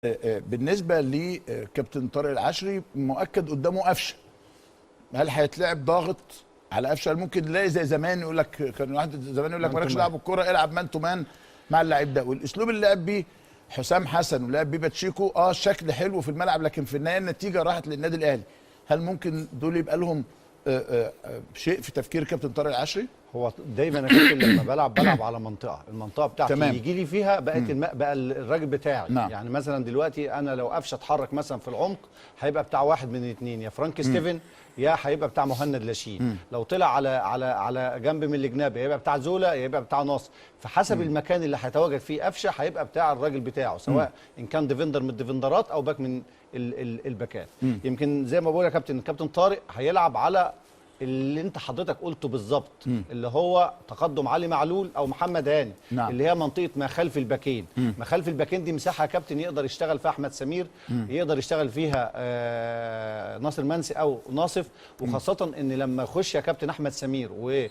بالنسبه لكابتن طارق العشري مؤكد قدامه قفشه. هل هيتلعب ضاغط على قفشه؟ ممكن نلاقي زي زمان يقول لك، كان واحد زمان يقول لك مالكش دعوه بالكوره، العب مان تو مان مع اللاعب ده. والاسلوب اللي لعب بيه حسام حسن ولعب بيه باتشيكو شكل حلو في الملعب، لكن في النهايه النتيجه راحت للنادي الاهلي. هل ممكن دول يبقى لهم شيء في تفكير كابتن طارق العشري؟ هو دايما انا كابتن لما بلعب على المنطقه بتاعتي اللي يجي لي فيها بقى الراجل بتاعي. نعم. يعني مثلا دلوقتي انا لو قفشه اتحرك مثلا في العمق هيبقى بتاع واحد من الاثنين، يا فرانك ستيفن يا هيبقى بتاع مهند لاشين. لو طلع على جنب من الجناب يبقى بتاع زولا يبقى بتاع ناصر. فحسب المكان اللي هيتواجد فيه قفشه هيبقى بتاع الراجل بتاعه، سواء ان كان ديفندر من الديفندرات او باك من الباكات. يمكن زي ما بقول يا كابتن طارق هيلعب على اللي انت حضرتك قلته بالظبط، اللي هو تقدم علي معلول او محمد هاني. نعم. اللي هي منطقه ما خلف الباكين. ما خلف الباكين دي مساحه يا كابتن يقدر يشتغل فيها احمد سمير، يقدر يشتغل فيها ناصر منسي او ناصف. وخاصه ان لما يخش يا كابتن احمد سمير و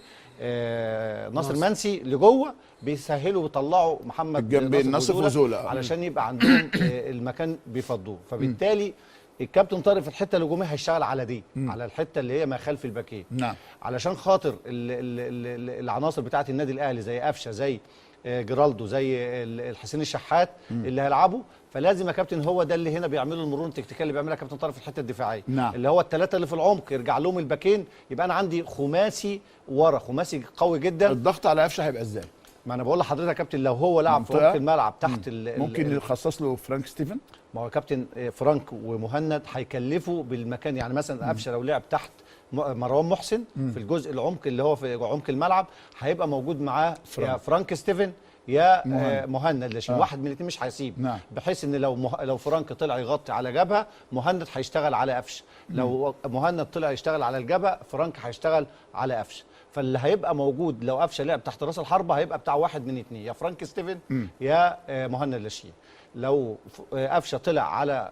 ناصر منسي لجوه بيسهلوا ويطلعوا محمد جنبين ناصف وزولا علشان يبقى عندهم المكان بيفضوه. فبالتالي الكابتن طارق في الحته الهجوميه هيشتغل على دي، على الحته اللي هي ما خلف الباكين. نعم. علشان خاطر العناصر بتاعه النادي الاهلي زي قفشه، زي جيرالدو، زي الحسين الشحات اللي هيلعبوا. فلازم يا كابتن هو ده اللي هنا بيعملوا المرونه التكتيكيه اللي بيعملها كابتن طارق في الحته الدفاعيه. نعم. اللي هو الثلاثه اللي في العمق يرجع لهم الباكين، يبقى انا عندي خماسي ورا، خماسي قوي جدا. الضغط على قفشه هيبقى ازاي؟ ما انا بقول لحضرتك يا كابتن لو هو لعب في عمق الملعب تحت ممكن يخصص له فرانك ستيفن. ما هو كابتن فرانك ومهند هيكلفوا بالمكان. يعني مثلا قفشه لو لعب تحت مروان محسن في الجزء العمق اللي هو في عمق الملعب هيبقى موجود معاه يا فرانك ستيفن يا مهند لاشين. واحد من الاثنين مش هيسيب. نعم. بحيث ان لو فرانك طلع يغطي على جبهه مهند هيشتغل على قفشه، لو مهند طلع يشتغل على الجبهه فرانك هيشتغل على قفشه. فاللي هيبقى موجود لو قفشه لعب تحت راس الحربه هيبقى بتاع واحد من اثنين، يا فرانك ستيفن يا مهند لاشين. لو قفشه طلع على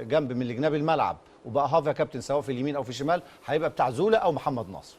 جنب من جناب الملعب وبقى هاف يا كابتن سواء في اليمين او في الشمال هيبقى بتاع زولا او محمد ناصر.